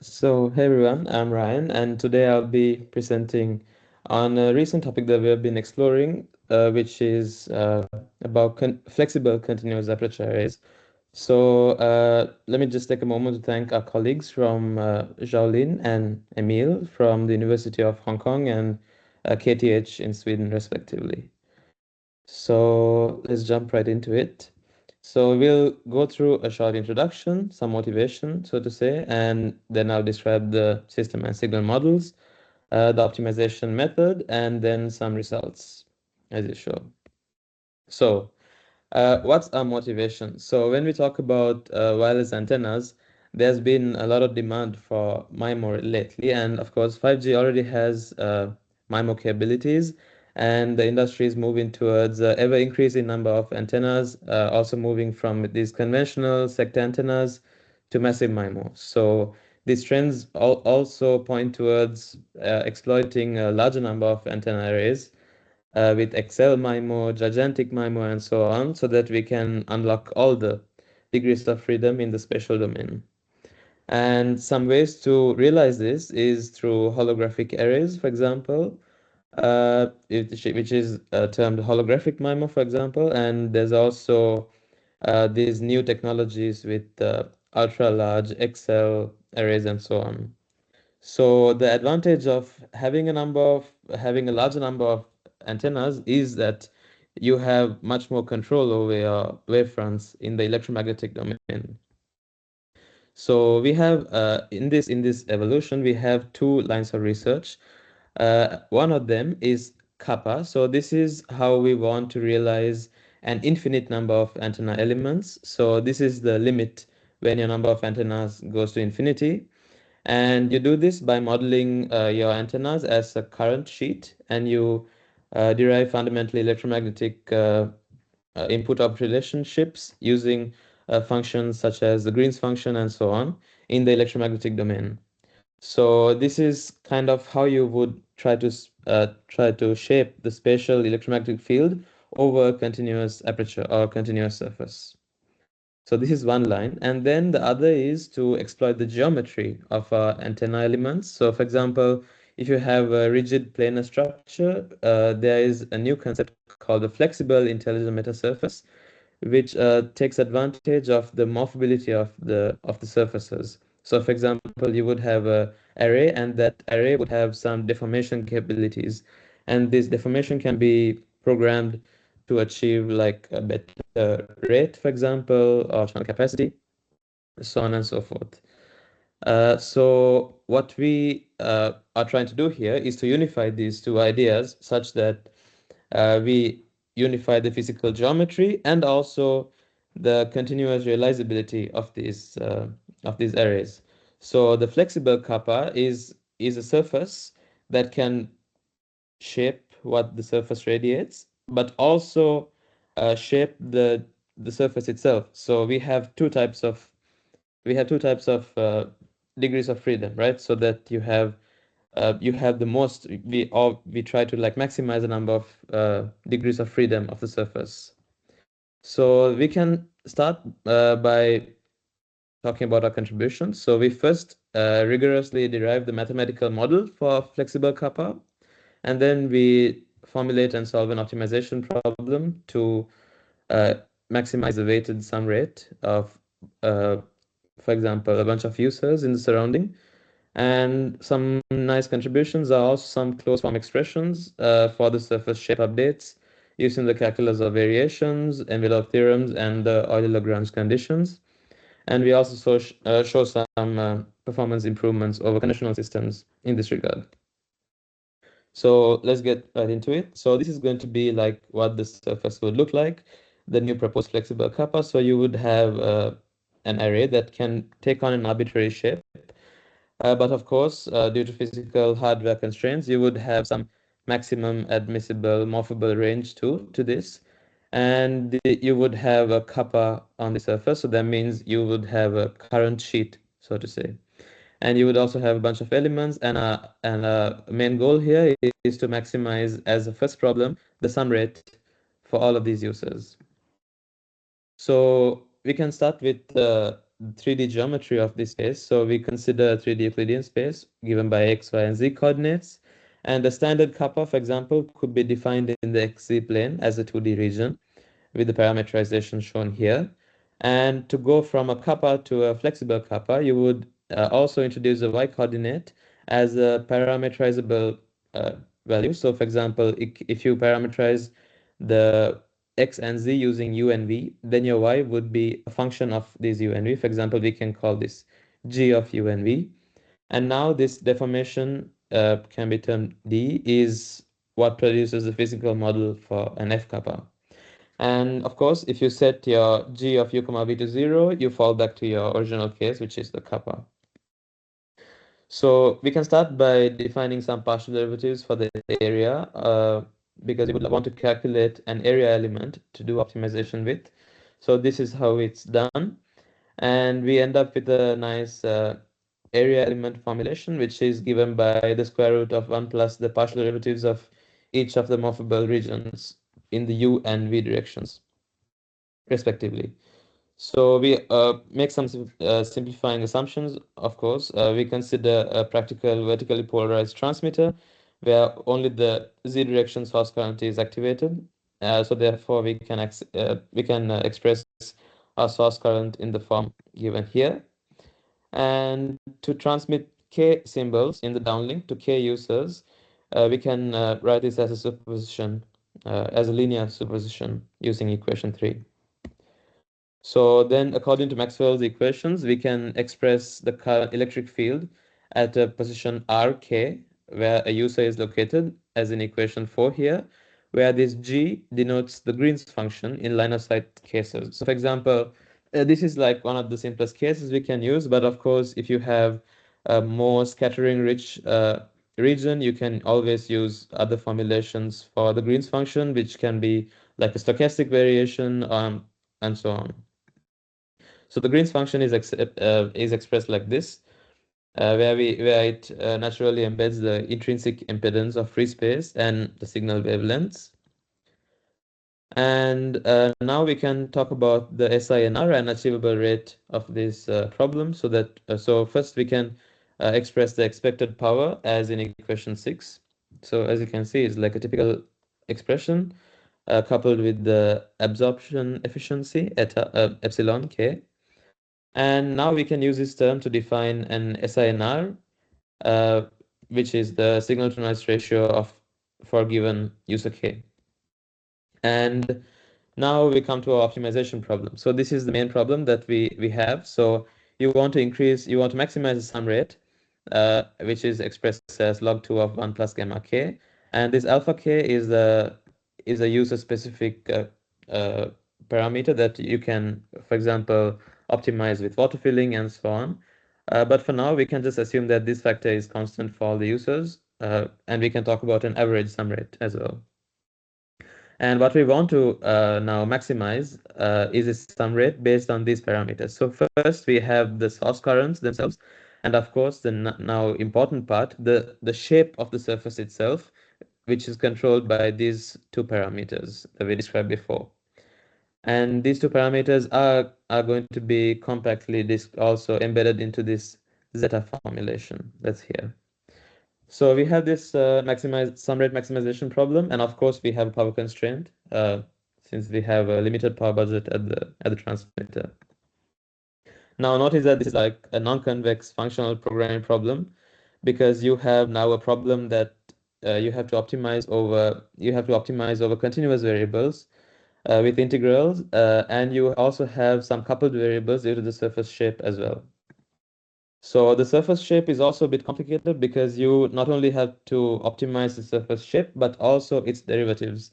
So, hey everyone, I'm Ryan, and today I'll be presenting on a recent topic that we have been exploring, which is about flexible continuous aperture arrays. So, let me just take a moment to thank our colleagues from Shaolin and Emil from the University of Hong Kong and KTH in Sweden, respectively. So let's jump right into it. So we'll go through a short introduction, some motivation, so to say, and then I'll describe the system and signal models, the optimization method, and then some results, as usual. So what's our motivation? So when we talk about wireless antennas, there's been a lot of demand for MIMO lately, and of course 5G already has MIMO capabilities, and the industry is moving towards ever increasing number of antennas, also moving from these conventional sector antennas to massive MIMO. So these trends also point towards exploiting a larger number of antenna arrays with Excel MIMO, gigantic MIMO, and so on, so that we can unlock all the degrees of freedom in the spatial domain. And some ways to realize this is through holographic arrays, for example, which is termed holographic MIMO, for example. And there's also these new technologies with ultra large XL arrays and so on. So the advantage of having a larger number of antennas is that you have much more control over your wavefronts in the electromagnetic domain. So we have in this evolution we have two lines of research. One of them is kappa. So this is how we want to realize an infinite number of antenna elements. So this is the limit when your number of antennas goes to infinity. And you do this by modeling your antennas as a current sheet, and you derive fundamentally electromagnetic input-output relationships using functions such as the Green's function and so on in the electromagnetic domain. So this is kind of how you would try to shape the spatial electromagnetic field over a continuous aperture or continuous surface. So this is one line. And then the other is to exploit the geometry of antenna elements. So for example, if you have a rigid planar structure, there is a new concept called the flexible intelligent metasurface, which takes advantage of the morphability of the surfaces. So for example, you would have a array, and that array would have some deformation capabilities. And this deformation can be programmed to achieve like a better rate, for example, or channel capacity, so on and so forth. So what we are trying to do here is to unify these two ideas such that we unify the physical geometry and also the continuous realizability of these arrays. So the flexible kappa is a surface that can shape what the surface radiates, but also shape the surface itself. So we have two types of degrees of freedom, right? So that you have the most we try to like maximize the number of degrees of freedom of the surface. So we can start by talking about our contributions. So we first rigorously derive the mathematical model for flexible kappa, and then we formulate and solve an optimization problem to uh, maximize the weighted sum rate of, uh, for example, a bunch of users in the surrounding. And some nice contributions are also some closed form expressions for the surface shape updates using the calculus of variations, envelope theorems, and the Euler-Lagrange conditions. And we also show some performance improvements over conventional systems in this regard. So let's get right into it. So this is going to be like what the surface would look like, the new proposed flexible kappa. So you would have an array that can take on an arbitrary shape. But of course, due to physical hardware constraints, you would have some maximum admissible morphable range to this. And you would have a kappa on the surface. So that means you would have a current sheet, so to say. And you would also have a bunch of elements, and main goal here is to maximize, as a first problem, the sum rate for all of these users. So we can start with 3D geometry of this space. So we consider a 3D Euclidean space given by x, y, and z coordinates. And the standard kappa, for example, could be defined in the xz plane as a 2D region with the parameterization shown here. And to go from a kappa to a flexible kappa, you would also introduce a y coordinate as a parameterizable uh, value. So for example, if you parameterize the x and z using u and v, then your y would be a function of these u and v. For example, we can call this g of u and v. And now this deformation can be termed d is what produces the physical model for an f kappa. And of course, if you set your g of u comma v to 0, you fall back to your original case, which is the kappa. So we can start by defining some partial derivatives for the area, because we would want to calculate an area element to do optimization with. So this is how it's done. And we end up with a nice area element formulation, which is given by the square root of 1 plus the partial derivatives of each of the morphable regions in the u and v directions, respectively. So we make some simplifying assumptions, of course. We consider a practical vertically polarized transmitter where only the z direction source current is activated. So therefore we can express our source current in the form given here. And to transmit k symbols in the downlink to k users, we can write this as a superposition, as a linear superposition using equation 3. So then, according to Maxwell's equations, we can express the current electric field at a position rk, where a user is located, as in equation 4 here, where this g denotes the Green's function in line of sight cases. So for example, this is like one of the simplest cases we can use, but of course, if you have a more scattering rich region, you can always use other formulations for the Green's function, which can be like a stochastic variation, and so on. So the Green's function is expressed like this, where it naturally embeds the intrinsic impedance of free space and the signal wavelengths. And now we can talk about the SINR and achievable rate of this problem. So first we can express the expected power as in equation 6. So as you can see, it's like a typical expression coupled with the absorption efficiency at epsilon k. And now we can use this term to define an SINR, uh, which is the signal to noise ratio for given user k. And now we come to our optimization problem. So this is the main problem that we have. So you want to maximize the sum rate, which is expressed as log 2 of 1 plus gamma k. And this alpha k is a user-specific parameter that you can, for example, optimize with water filling and so on. But for now, we can just assume that this factor is constant for all the users, and we can talk about an average sum rate as well. And what we want to now maximize is a sum rate based on these parameters. So first, we have the source currents themselves, and of course, the now important part, the shape of the surface itself, which is controlled by these two parameters that we described before. And these two parameters are going to be compactly also embedded into this zeta formulation that's here. So we have this sum rate maximization problem, and of course we have a power constraint since we have a limited power budget at the transmitter. Now notice that this is like a non-convex functional programming problem because you have now a problem that you have to optimize over continuous variables with integrals, and you also have some coupled variables due to the surface shape as well. So the surface shape is also a bit complicated because you not only have to optimize the surface shape, but also its derivatives.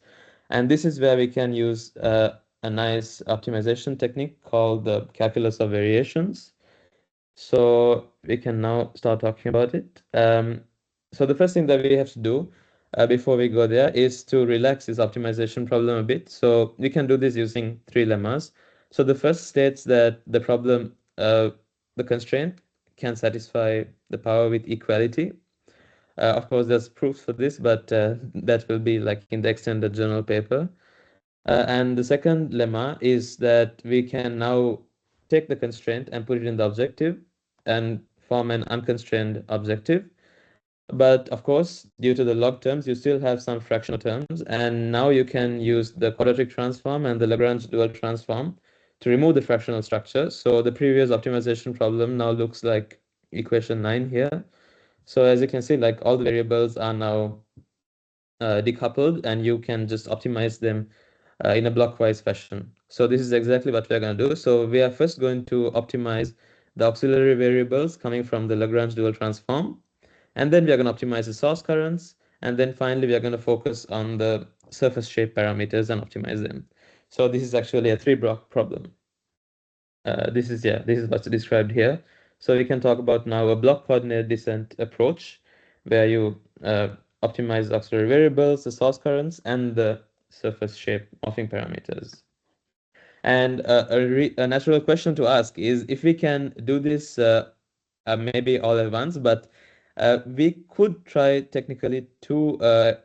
And this is where we can use a nice optimization technique called the calculus of variations. So we can now start talking about it. So the first thing that we have to do before we go there is to relax this optimization problem a bit. So we can do this using three lemmas. So the first states that the problem, the constraint can satisfy the power with equality. Of course, there's proofs for this, but that will be like in the extended journal paper. And the second lemma is that we can now take the constraint and put it in the objective and form an unconstrained objective. But of course, due to the log terms, you still have some fractional terms, and now you can use the quadratic transform and the Lagrange dual transform to remove the fractional structure. So the previous optimization problem now looks like equation 9 here. So as you can see, like all the variables are now decoupled, and you can just optimize them in a blockwise fashion. So this is exactly what we're going to do. So we are first going to optimize the auxiliary variables coming from the Lagrange dual transform. And then we are going to optimize the source currents. And then finally, we are going to focus on the surface shape parameters and optimize them. So this is actually a three-block problem. This is what's described here. So we can talk about now a block coordinate descent approach, where you optimize the auxiliary variables, the source currents, and the surface shape morphing parameters. And a natural question to ask is if we can do this maybe all at once, but we could try technically to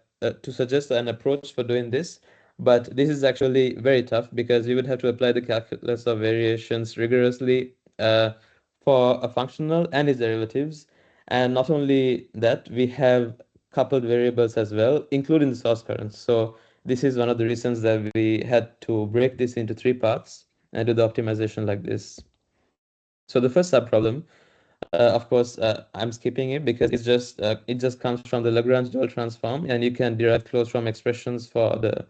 suggest an approach for doing this, but this is actually very tough because we would have to apply the calculus of variations rigorously for a functional and its derivatives. And not only that, we have coupled variables as well, including the source currents. So this is one of the reasons that we had to break this into three parts and do the optimization like this. So the first subproblem, of course, I'm skipping it because it just comes from the Lagrange dual transform, and you can derive closed form expressions for the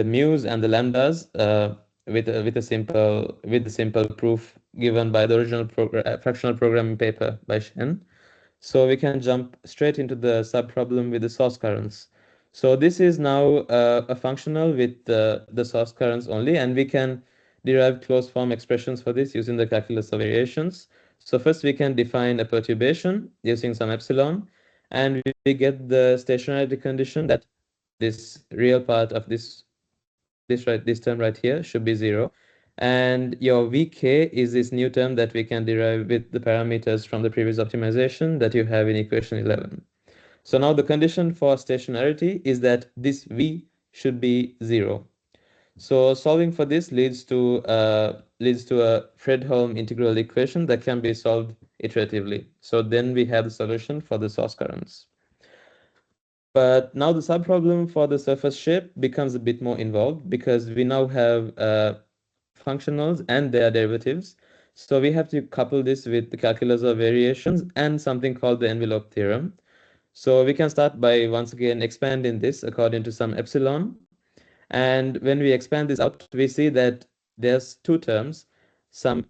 mu's and the lambdas with the simple proof given by the original fractional programming paper by Shen. So we can jump straight into the subproblem with the source currents. So this is now a functional with the source currents only, and we can derive closed form expressions for this using the calculus of variations. So first we can define a perturbation using some epsilon, and we get the stationarity condition that this real part of this term right here should be 0. And your Vk is this new term that we can derive with the parameters from the previous optimization that you have in equation 11. So now the condition for stationarity is that this V should be 0. So solving for this leads to a Fredholm integral equation that can be solved iteratively. So then we have the solution for the source currents. But now the subproblem for the surface shape becomes a bit more involved because we now have functionals and their derivatives. So we have to couple this with the calculus of variations and something called the envelope theorem. So we can start by once again expanding this according to some epsilon. And when we expand this out, we see that there's two terms,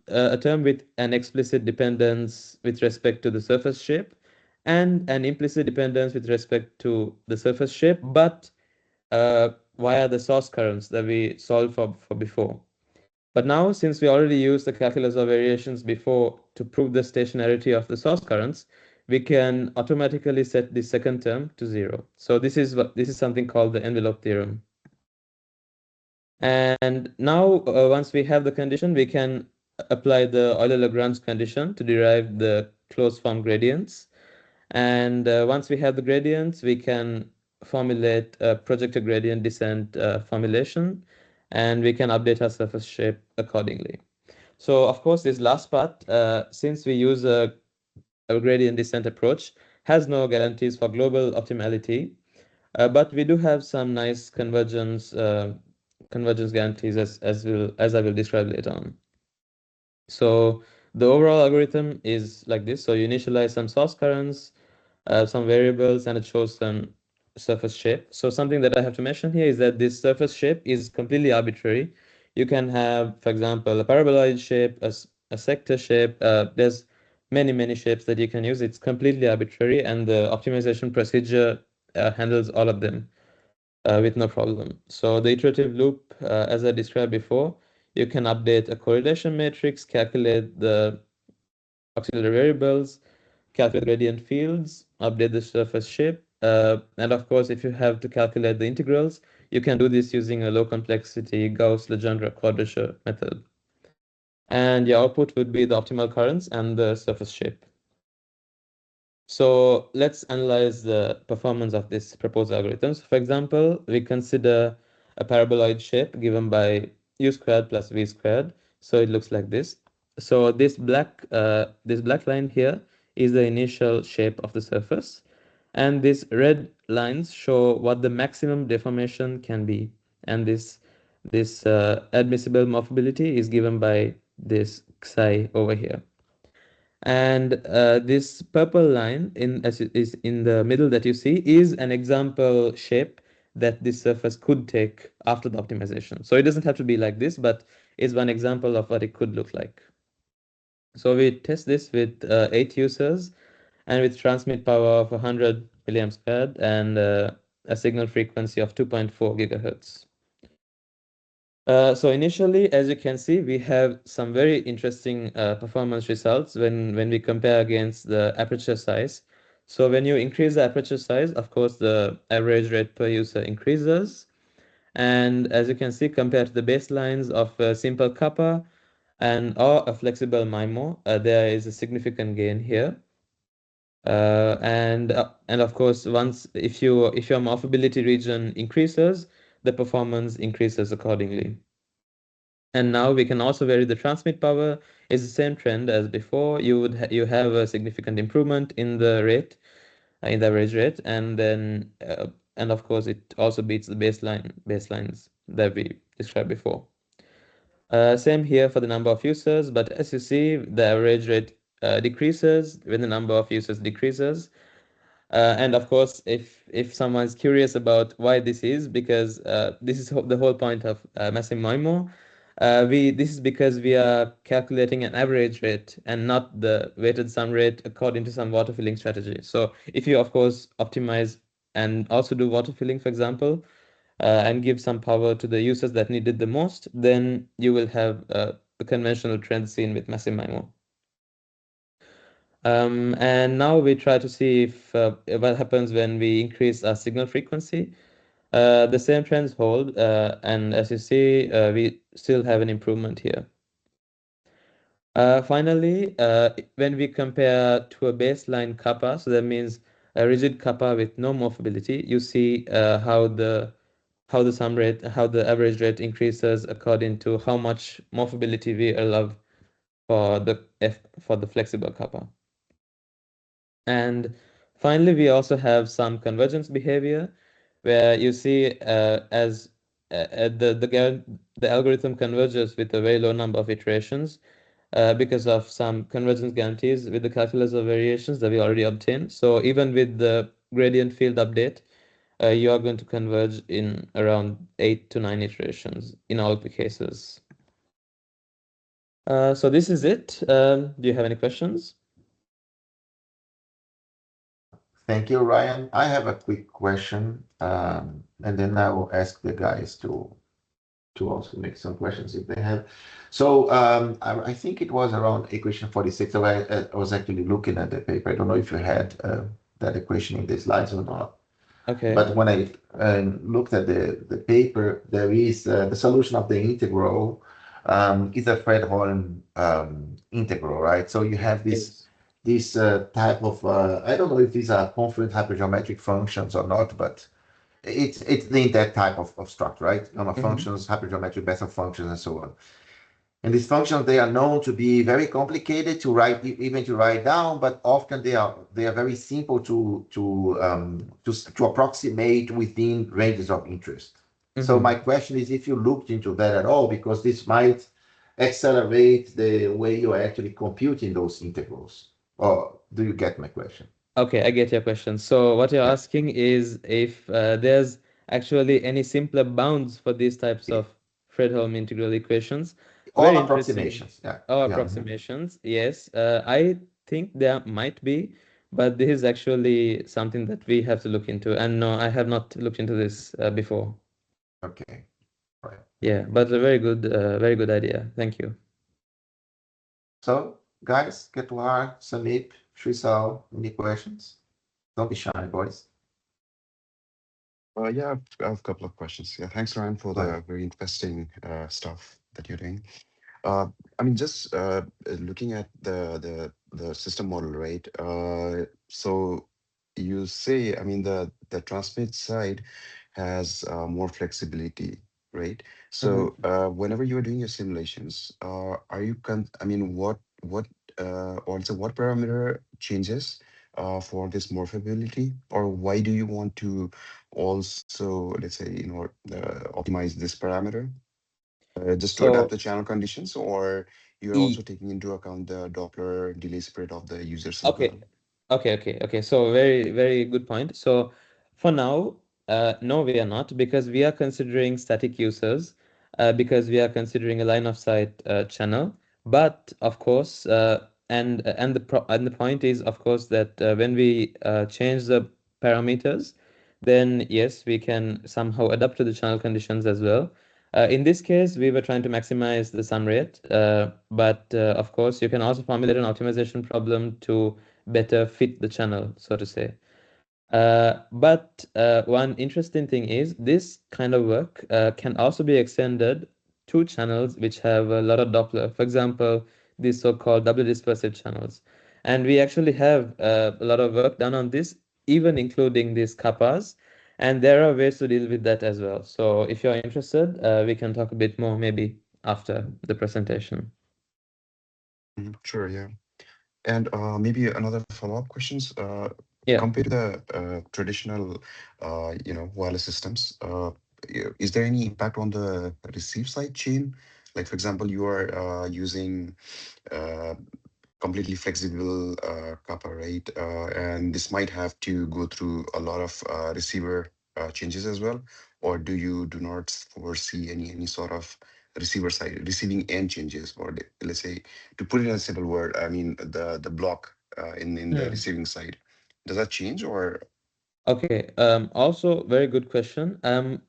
a term with an explicit dependence with respect to the surface shape and an implicit dependence with respect to the surface shape, but via the source currents that we solved for before. But now, since we already used the calculus of variations before to prove the stationarity of the source currents, we can automatically set the second term to 0. So this is something called the envelope theorem. And now, once we have the condition, we can apply the Euler-Lagrange condition to derive the closed form gradients. And once we have the gradients, we can formulate a projected gradient descent formulation, and we can update our surface shape accordingly. So of course, this last part, since we use a gradient descent approach, has no guarantees for global optimality, but we do have some nice convergence guarantees as I will describe later on. So the overall algorithm is like this. So you initialize some source currents, some variables, and it shows some surface shape. So something that I have to mention here is that this surface shape is completely arbitrary. You can have, for example, a paraboloid shape, a sector shape. There's many shapes that you can use. It's completely arbitrary, and the optimization procedure handles all of them with no problem. So the iterative loop, as I described before, you can update a correlation matrix, calculate the auxiliary variables, calculate gradient fields, update the surface shape, and of course, if you have to calculate the integrals, you can do this using a low complexity Gauss-Legendre quadrature method. And your output would be the optimal currents and the surface shape. So let's analyze the performance of this proposed algorithm. So for example, we consider a paraboloid shape given by u squared plus v squared. So it looks like this. So this black line here is the initial shape of the surface, and these red lines show what the maximum deformation can be. And this admissible morphability is given by this psi over here. And this purple line is in the middle that you see is an example shape that this surface could take after the optimization. So it doesn't have to be like this, but is one example of what it could look like. So we test this with 8 users and with transmit power of 100 milliamps squared and a signal frequency of 2.4 gigahertz. So initially, as you can see, we have some very interesting performance results when we compare against the aperture size. So when you increase the aperture size, of course, the average rate per user increases. And as you can see, compared to the baselines of a simple kappa and or a flexible MIMO, there is a significant gain here. And of course, once if your morphability region increases, the performance increases accordingly. And now we can also vary the transmit power. It's the same trend as before. You have a significant improvement in the rate, in the average rate, and of course it also beats the baselines that we described before. Same here for the number of users, but as you see, the average rate decreases when the number of users decreases. And of course, if someone is curious about why this is, because this is the whole point of massive MIMO, this is because we are calculating an average rate and not the weighted sum rate according to some water filling strategy. So if you of course optimize and also do water filling, for example, and give some power to the users that need it the most, then you will have the conventional trend seen with massive MIMO. And now we try to see if what happens when we increase our signal frequency. The same trends hold, and as you see, we still have an improvement here. Finally, when we compare to a baseline kappa, so that means a rigid kappa with no morphability, you see how the average rate increases according to how much morphability we allow for the flexible kappa. And finally, we also have some convergence behavior where you see as the algorithm converges with a very low number of iterations because of some convergence guarantees with the calculus of variations that we already obtained. So even with the gradient field update, you are going to converge in around 8 to 9 iterations in all the cases. So this is it. Do you have any questions? Thank you, Ryan. I have a quick question, and then I will ask the guys to also make some questions if they have. So I think it was around equation 46. So I was actually looking at the paper. I don't know if you had that equation in the slides or not. Okay. But when I looked at the paper, there is the solution of the integral is a Fredholm integral, right? So you have Yes. this type of I don't know if these are confluent hypergeometric functions or not, but it's in that type of structure, right? Gamma Mm-hmm. functions, hypergeometric Bessel functions, and so on. And these functions, they are known to be very complicated to write, even to write down, but often they are very simple to approximate within ranges of interest. So my Mm-hmm. question is if you looked into that at all, because this might accelerate the way you're actually computing those integrals. Or do you get my question? Okay, I get your question. So what you're Yeah. asking is if there's actually any simpler bounds for these types of Fredholm integral equations. All Very interesting. approximations. Yeah. Or Yeah. Mhm. approximations. Yes, I think there might be, but this is actually something that we have to look into. And no, I have not looked into this before. Okay. Right. Yeah, but a very good idea. Thank you. So, guys, Ketuar, Samip, Shrisal, any questions? Don't be shy, boys. Yeah, I have a couple of questions. Yeah, thanks, Ryan, for Go ahead. the very interesting stuff that you're doing. Uh, I mean, just looking at the system model, right? So you say, I mean, the transmit side has more flexibility. right? Mhm. So whenever you are doing your simulations, are you I mean, also what parameter changes for this morphability, or why do you want to also, let's say, optimize this parameter just to adapt So the channel conditions, or you're also e taking into account the Doppler delay spread of the user signal? Okay, okay. So very, very good point. So for now, no, we are not because we are considering static users, because we are considering a line of sight channel. But of course, and the point is, of course, that when we change the parameters, then yes, we can somehow adapt to the channel conditions as well. In this case, we were trying to maximize the sum rate, but of course, you can also formulate an optimization problem to better fit the channel, so to say. But one interesting thing is this kind of work can also be extended to channels which have a lot of Doppler. For example, these so-called doubly dispersive channels. And we actually have a lot of work done on this, even including these kappas. And there are ways to deal with that as well. So if you're interested, we can talk a bit more maybe after the presentation. Sure, yeah. And maybe another follow-up questions. Yeah. Compared to the traditional, wireless systems, is there any impact on the receive side chain? Like, for example, you are using uh, completely flexible copper, right? And this might have to go through a lot of receiver changes as well, or do not foresee any sort of receiver side receiving end changes, or let's say, to put it in a simple word, I mean the block in the Hmm. receiving side, does that change or? Okay, also very good question.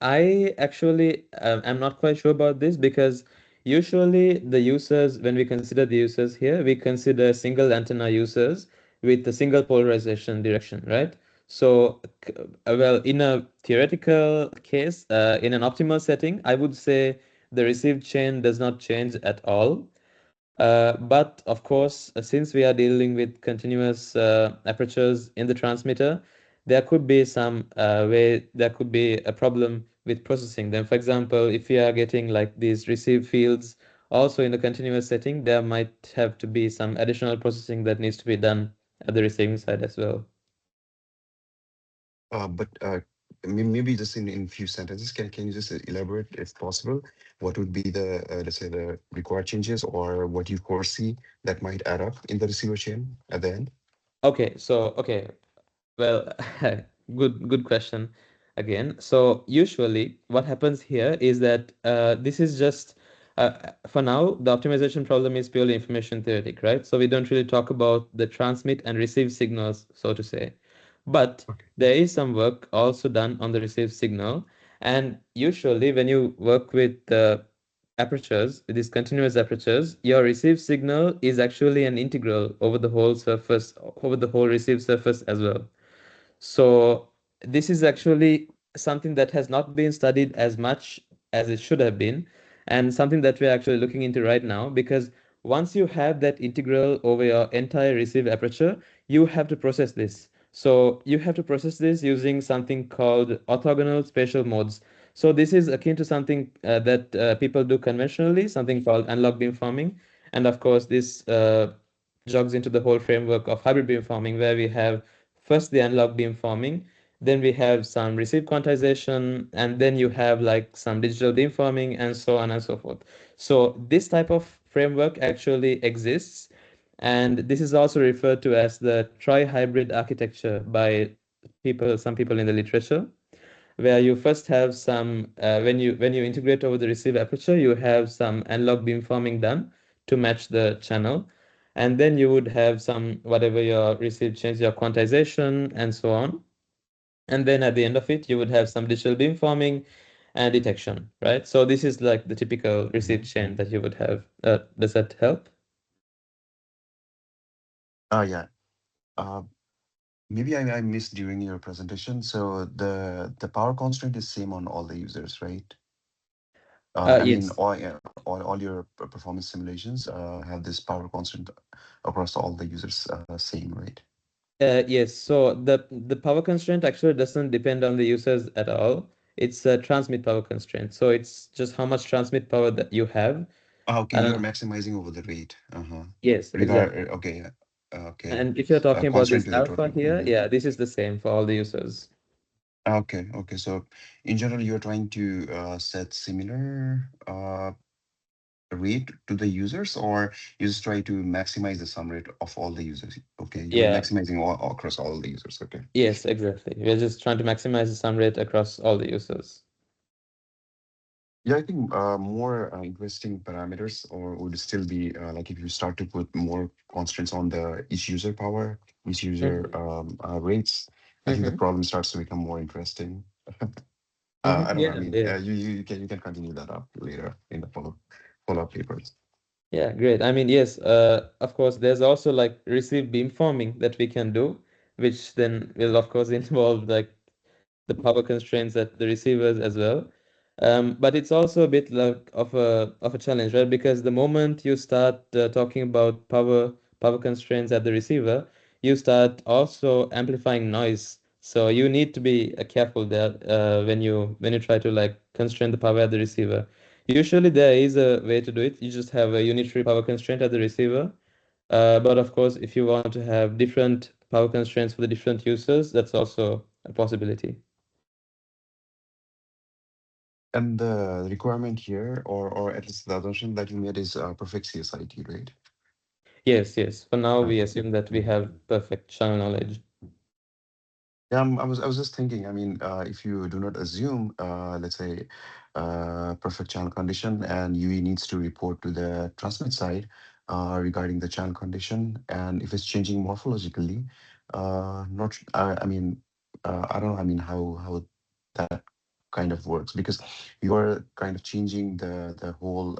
I actually am not quite sure about this because usually the users, when we consider the users here, we consider single antenna users with a single polarization direction, right? So, well, in a theoretical case, in an optimal setting, I would say the receive chain does not change at all. But of course, since we are dealing with continuous apertures in the transmitter, there could be some way there could be a problem with processing them. For example, if we are getting like these receive fields also in the continuous setting, there might have to be some additional processing that needs to be done at the receiving side as well. But maybe just in few sentences, can you just elaborate, if possible, what would be the, let's say, the required changes or what you foresee that might add up in the receiver chain at the end? Okay. Well, good question again. So usually what happens here is that this is just for now the optimization problem is purely information theoretic, right? So we don't really talk about the transmit and receive signals, so to say. But Okay. there is some work also done on the receive signal, and usually when you work with the apertures, with these continuous apertures, your receive signal is actually an integral over the whole surface, over the whole receive surface as well. So this is actually something that has not been studied as much as it should have been, and something that we're actually looking into right now, because once you have that integral over your entire receive aperture, you have to process this. So you have to process this using something called orthogonal spatial modes. So this is akin to something that people do conventionally, something called analog beamforming. And of course, this jogs into the whole framework of hybrid beamforming, where we have first the analog beamforming, then we have some receive quantization, and then you have like some digital beamforming, and so on and so forth. So this type of framework actually exists, and this is also referred to as the tri-hybrid architecture by some people in the literature, where you first have some when you integrate over the receive aperture, you have some analog beamforming done to match the channel, and then you would have some whatever your receive change, your quantization, and so on. And then at the end of it, you would have some digital beamforming and detection, right? So this is like the typical receive Mhm. chain that you would have. Does that help? Yeah. Uh, Maybe I missed during your presentation. So the power constraint is same on all the users, right? I mean, Yes. all your performance simulations have this power constant across all the users, same, right? Yes, so the power constraint actually doesn't depend on the users at all. it's a transmit power constraint. So it's just how much transmit power that you have. Okay, you're Uh, maximizing over the rate. yes, exactly. Okay, yeah. Okay. And if you're talking about Constant this to the alpha total. here, yeah, this is the same for all the users. Okay, okay. So in general, you're trying to set similar rate to the users, or you just try to maximize the sum rate of all the users? Okay, you're Yeah, maximizing all across all the users. Okay. yes, exactly. We're just trying to maximize the sum rate across all the users. Yeah, I think more interesting parameters or would still be like if you start to put more constraints on the each user power, each user Hmm. rates. I think the Hmm. problem starts to become more interesting. I don't know. I Yeah, mean, yeah. you can continue that up later in the follow up papers. Yeah, great. I mean, yes, of course, there's also like receive beamforming that we can do, which then will of course involve like the power constraints at the receivers as well. But it's also a bit like of a challenge, right? Because the moment you start talking about power constraints at the receiver, you start also amplifying noise. So you need to be careful there when you try to like constrain the power at the receiver. Usually there is a way to do it. You just have a unitary power constraint at the receiver. But of course, if you want to have different power constraints for the different users, that's also a possibility. And the requirement here, or at least the assumption that you made is perfect CSIT, right? Yes, yes. For now, we Okay. assume that we Mhm. have perfect channel knowledge. Yeah, I was just thinking. I mean, if you do not assume, let's say, perfect channel condition, and UE needs to report to the transmit side regarding the channel condition, and if it's changing morphologically, not. I mean, I don't know. I mean, how that kind of works because you're kind of changing the whole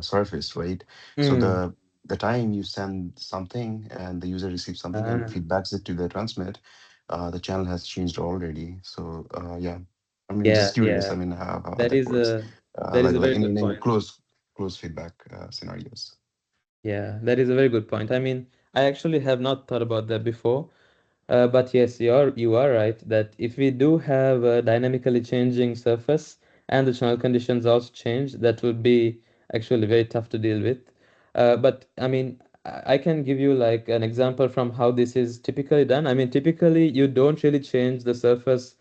surface, right? So Mm. the time you send something and the user receives something and Ah, feedbacks it to the transmit, the channel has changed already. So yeah, I mean, yeah, just curious. yeah. I mean, how That that is works, a that is a like very good in point. close feedback scenarios. Yeah, that is a very good point. I mean, I actually have not thought about that before. But yes, you are right that if we do have a dynamically changing surface and the channel conditions also change, that would be actually very tough to deal with. But I mean, I can give you like an example from how this is typically done. I mean, typically you don't really change the surface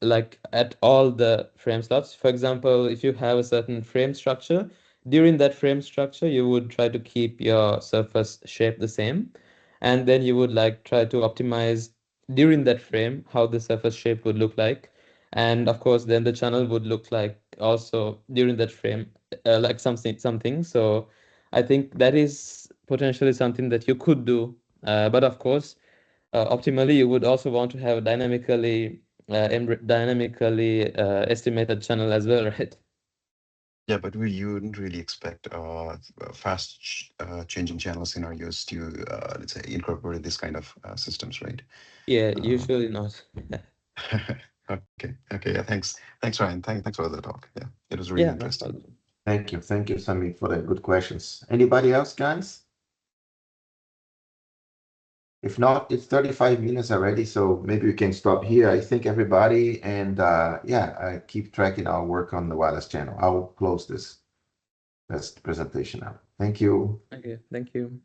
like at all the frame slots. For example, if you have a certain frame structure, during that frame structure, you would try to keep your surface shape the same, and then you would like try to optimize during that frame how the surface shape would look like, and of course then the channel would look like also during that frame like something. So I think that is potentially something that you could do, but of course optimally you would also want to have a dynamically estimated channel as well, right? Yeah, but you wouldn't really expect fast changing channel scenarios to let's say incorporate this kind of systems, right? Yeah, Uh, usually not. okay, okay, yeah. Thanks, Ryan. Thanks for the talk. Yeah, it was really Yeah, no interesting. problem. Thank you, Sami, for the good questions. Anybody else, guys? If not, it's 35 minutes already, so maybe we can stop here. I thank everybody, and yeah, I keep tracking our work on the wireless channel. I'll close this presentation now. Thank you. Okay, thank you.